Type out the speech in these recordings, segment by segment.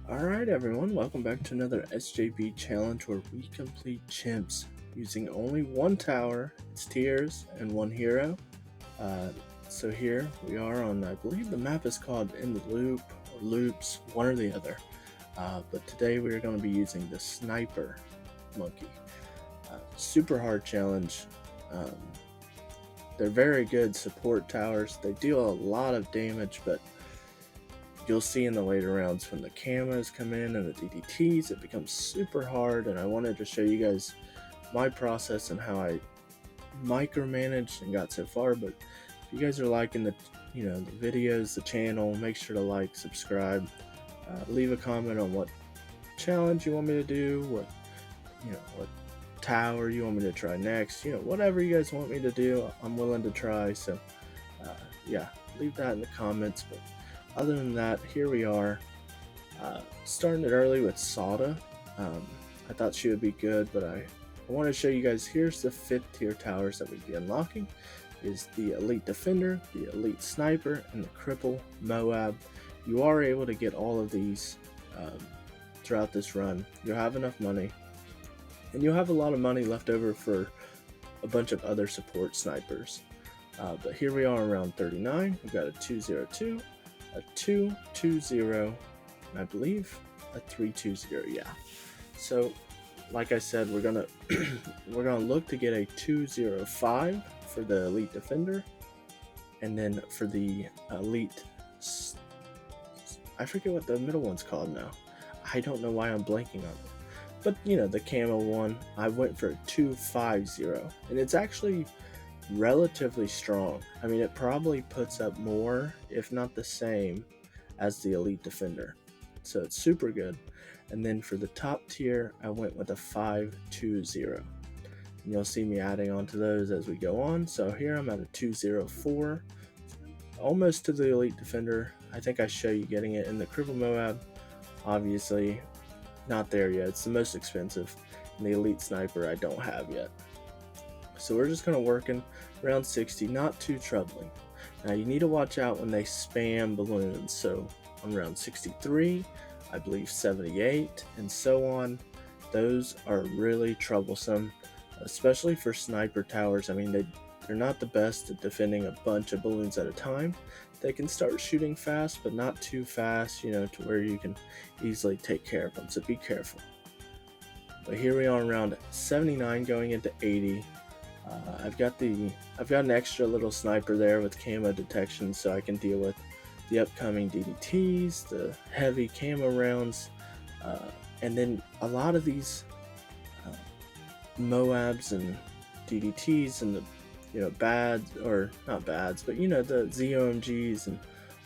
Alright everyone, welcome back to another SJB challenge where we complete chimps using only one tower, its tiers, and one hero. So here we are on, I believe the map is called In the Loop, or Loops, one or the other. But today we are going to be using the Sniper Monkey. Super hard challenge. They're very good support towers. They deal a lot of damage, but you'll see in the later rounds when the camos come in and the DDTs, it becomes super hard, and I wanted to show you guys my process and how I micromanaged and got so far. But if you guys are liking the videos, the channel, make sure to like, subscribe, leave a comment on what challenge you want me to do, what tower you want me to try next, whatever you guys want me to do, I'm willing to try. So yeah, leave that in the comments. But other than that, here we are, starting it early with Sada. I thought she would be good, but I want to show you guys, here's the 5th tier towers that we'd be unlocking. Is the Elite Defender, the Elite Sniper, and the Cripple Moab. You are able to get all of these throughout this run. You'll have enough money, and you'll have a lot of money left over for a bunch of other support snipers. But here we are around 39. We've got a 202, a 220, and I believe a 320. Yeah. So, like I said, we're gonna look to get a 205 for the Elite Defender, and then for the Elite, I forget what the middle one's called now. I don't know why I'm blanking on it. But the camo one, I went for a 250, and it's actually relatively strong. I mean, it probably puts up more, if not the same, as the Elite Defender. So it's super good. And then for the top tier, I went with a 520. And you'll see me adding on to those as we go on. So here I'm at a 204, almost to the Elite Defender. I think I show you getting it in the Cripple Moab. Obviously, not there yet. It's the most expensive. And the Elite Sniper I don't have yet. So we're just kind of working around 60, not too troubling. Now you need to watch out when they spam balloons. So I'm around 63, I believe 78, and so on. Those are really troublesome, especially for sniper towers. I mean, they're not the best at defending a bunch of balloons at a time. They can start shooting fast, but not too fast, to where you can easily take care of them. So be careful. But here we are around 79 going into 80. I've got an extra little sniper there with camo detection, so I can deal with the upcoming DDTs, the heavy camo rounds, and then a lot of these Moabs and DDTs and the bads, or not bads, but the ZOMGs and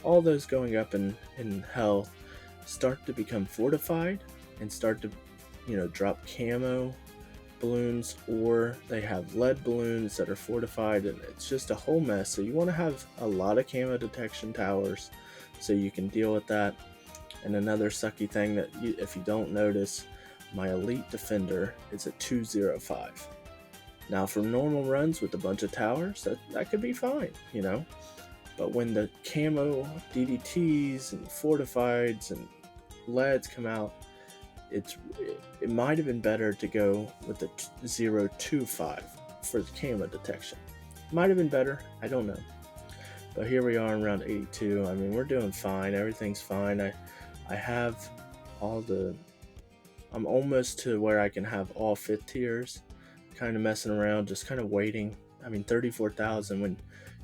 all those going up in health start to become fortified and start to drop camo balloons, or they have lead balloons that are fortified, and it's just a whole mess. So you want to have a lot of camo detection towers so you can deal with that. And another sucky thing that if you don't notice, my Elite Defender is a 205. Now for normal runs with a bunch of towers, that could be fine, but when the camo DDTs and fortifieds and leads come out, it might have been better to go with the 025 for the camo detection. Might have been better, I don't know. But here we are around 82. I mean, we're doing fine. Everything's fine. I have I'm almost to where I can have all 5th tiers. Kind of messing around, just kind of waiting. I mean, 34,000, when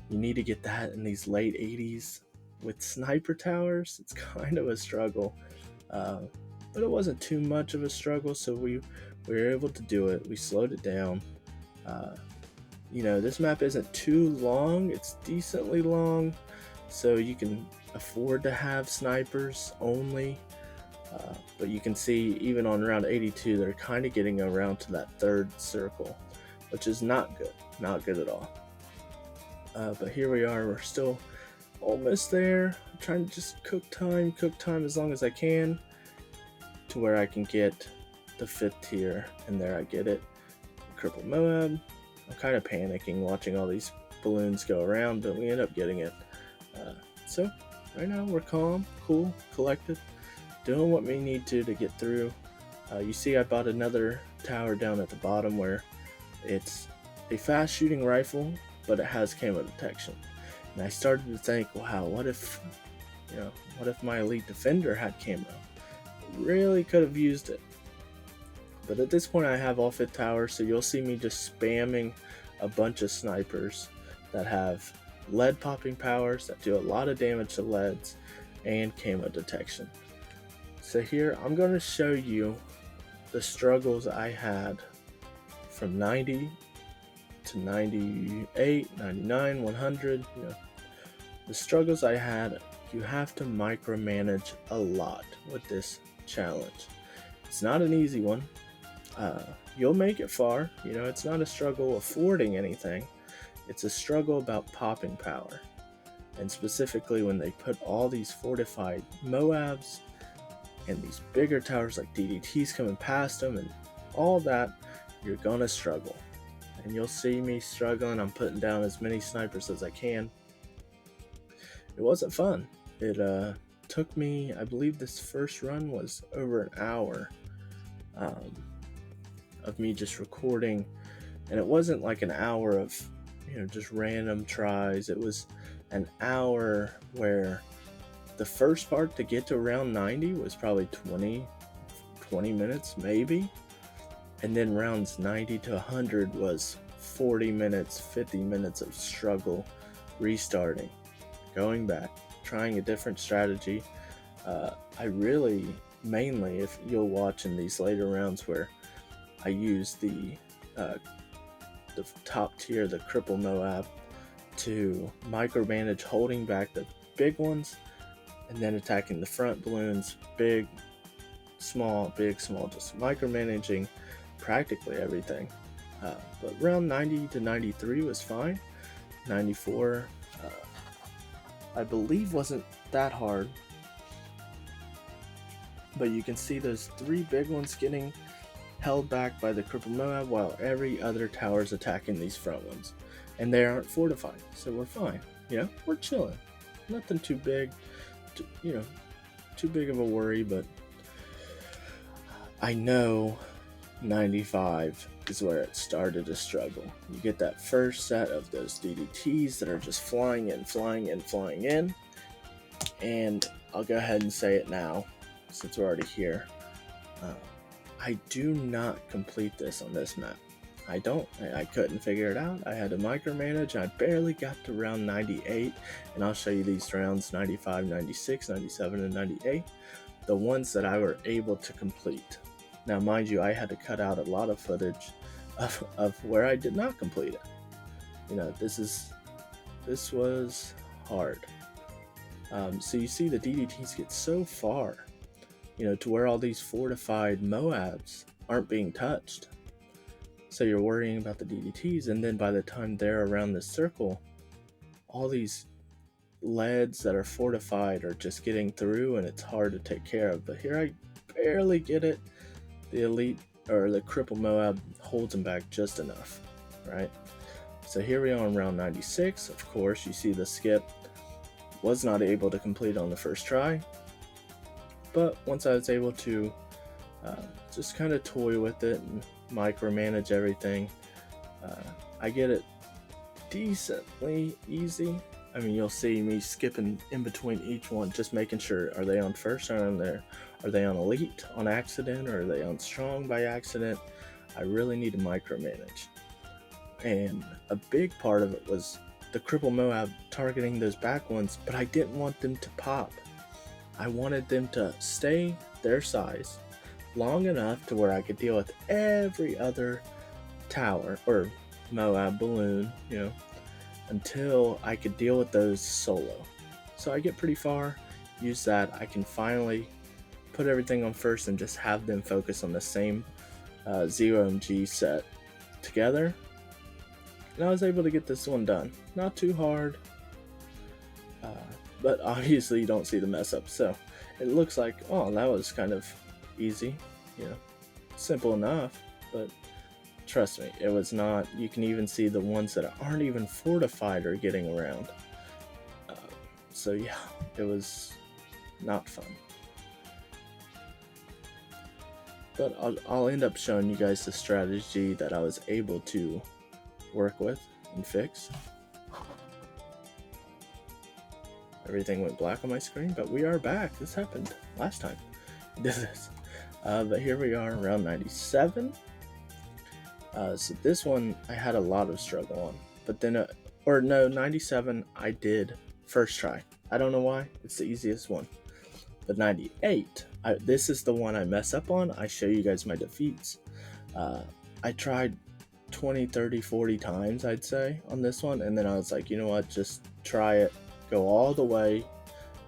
you need to get that in these late 80s with sniper towers, it's kind of a struggle. But it wasn't too much of a struggle, so we were able to do it. We slowed it down. This map isn't too long. It's decently long, so you can afford to have snipers only. But you can see even on round 82, they're kind of getting around to that 3rd circle, which is not good at all. But here we are. We're still almost there. I'm trying to just cook time as long as I can, to where I can get the 5th tier, and there I get it. Cripple Moab. I'm kind of panicking watching all these balloons go around, but we end up getting it. So right now we're calm, cool, collected. doing what we need to get through. You see I bought another tower down at the bottom where it's a fast shooting rifle, but it has camo detection. And I started to think, wow, what if my elite defender had camo? Really could have used it. But at this point I have all 5th tower, so you'll see me just spamming a bunch of snipers that have lead popping powers that do a lot of damage to leads and camo detection. So here I'm going to show you the struggles I had from 90 to 98, 99, 100, the struggles I had. You have to micromanage a lot with this challenge. It's not an easy one. You'll make it far. It's not a struggle affording anything. It's a struggle about popping power. And specifically when they put all these fortified Moabs and these bigger towers like DDTs coming past them and all that, you're gonna struggle. And you'll see me struggling. I'm putting down as many snipers as I can. It wasn't fun. It took me, I believe this first run was over an hour of me just recording, and it wasn't like an hour of just random tries. It was an hour where the first part to get to round 90 was probably 20 minutes maybe, and then rounds 90 to 100 was 40 minutes, 50 minutes of struggle, restarting, going back, trying a different strategy. I really, mainly, if you'll watch in these later rounds where I use the top tier, the Cripple Moab, to micromanage holding back the big ones and then attacking the front balloons, big, small, just micromanaging practically everything. But round 90 to 93 was fine. 94, I believe, wasn't that hard. But you can see those 3 big ones getting held back by the Cripple Moab while every other tower is attacking these front ones. And they aren't fortified, so we're fine. We're chilling. Nothing too big, too big of a worry, but I know 95 is where it started to struggle. You get that first set of those DDTs that are just flying in, and I'll go ahead and say it now since we're already here. I do not complete this on this map. I couldn't figure it out. I had to micromanage. I barely got to round 98, and I'll show you these rounds 95, 96, 97, and 98, the ones that I were able to complete. Now, mind you, I had to cut out a lot of footage of where I did not complete it. This was hard. So you see the DDTs get so far, to where all these fortified Moabs aren't being touched. So you're worrying about the DDTs, and then by the time they're around this circle, all these leads that are fortified are just getting through, and it's hard to take care of. But here I barely get it. The elite, or the Cripple Moab, holds them back just enough, right? So here we are in round 96. Of course, you see the skip was not able to complete on the first try, but once I was able to just kind of toy with it and micromanage everything, I get it decently easy. I mean, you'll see me skipping in between each one, just making sure, are they on first, are they on elite on accident, or are they on strong by accident? I really need to micromanage. And a big part of it was the Cripple Moab targeting those back ones, but I didn't want them to pop. I wanted them to stay their size long enough to where I could deal with every other tower or Moab balloon, until I could deal with those solo. So I get pretty far, use that, I can finally put everything on first and just have them focus on the same 0MG set together. And I was able to get this one done. Not too hard, but obviously you don't see the mess up. So it looks like, oh, that was kind of easy, simple enough, but trust me, it was not. You can even see the ones that aren't even fortified are getting around. So yeah, it was not fun. But I'll end up showing you guys the strategy that I was able to work with and fix. Everything went black on my screen, but we are back. This happened last time I did this. But here we are, round 97. So this one I had a lot of struggle on, but then, 97 I did first try. I don't know why, it's the easiest one. But 98, this is the one I mess up on. I show you guys my defeats. I tried 20, 30, 40 times, I'd say, on this one, and then I was like, you know what, just try it. Go all the way,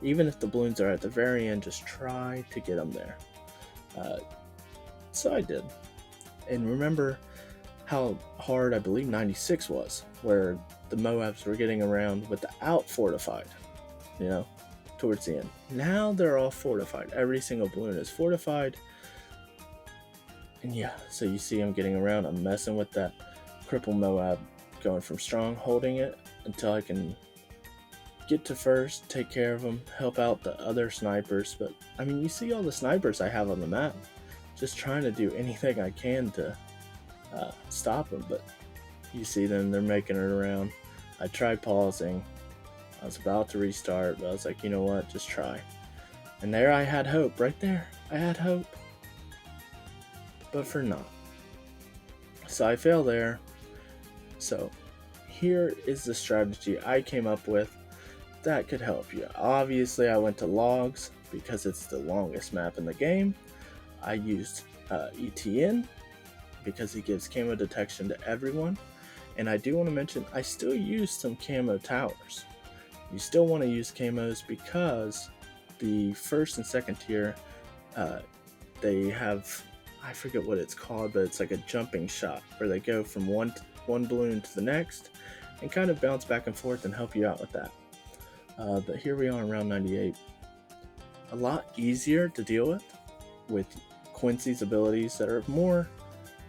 even if the balloons are at the very end, just try to get them there. So I did. And remember how hard I believe 96 was, where the Moabs were getting around without fortified, you know, towards the end. Now they're all fortified. Every single balloon is fortified. And yeah, so you see I'm getting around. I'm messing with that cripple Moab, going from strong, holding it until I can get to first, take care of them, help out the other snipers. But I mean, you see all the snipers I have on the map, just trying to do anything I can to stop them. But you see them, they're making it around. I tried pausing. I was about to restart, but I was like, you know what, just try. And there I had hope, right there. I had hope, but for naught. So I fail there. So here is the strategy I came up with that could help you. Obviously, I went to logs because it's the longest map in the game. I used ETN because he gives camo detection to everyone. And I do want to mention, I still use some camo towers. You still want to use camos because the first and second tier, they have, I forget what it's called, but it's like a jumping shot where they go from one balloon to the next and kind of bounce back and forth and help you out with that. But here we are in round 98. A lot easier to deal with Quincy's abilities that are more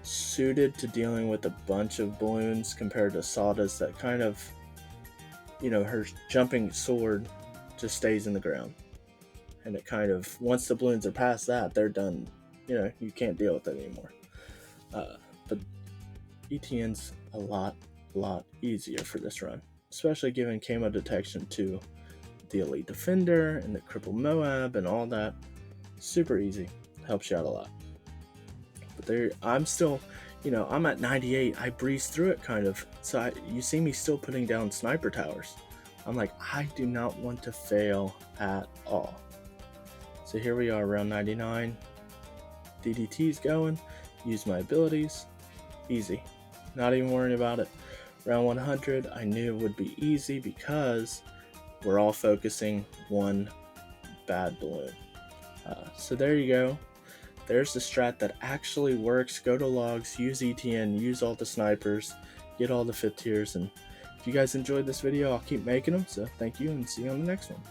suited to dealing with a bunch of balloons compared to Sada's that kind of, you know, her jumping sword just stays in the ground. And it kind of, once the balloons are past that, they're done. You know, you can't deal with it anymore. But ETN's a lot easier for this run, especially given camo detection to the Elite Defender and the Cripple Moab and all that. Super easy. Helps you out a lot. But there, I'm still, you know, I'm at 98. I breezed through it kind of. So you see me still putting down sniper towers. I'm like, I do not want to fail at all. So here we are, round 99. DDT's going. Use my abilities. Easy. Not even worrying about it. Round 100, I knew it would be easy because we're all focusing one bad balloon. So there you go. There's the strat that actually works. Go to logs, use ETN, use all the snipers, get all the 5th tiers. And if you guys enjoyed this video, I'll keep making them. So thank you and see you on the next one.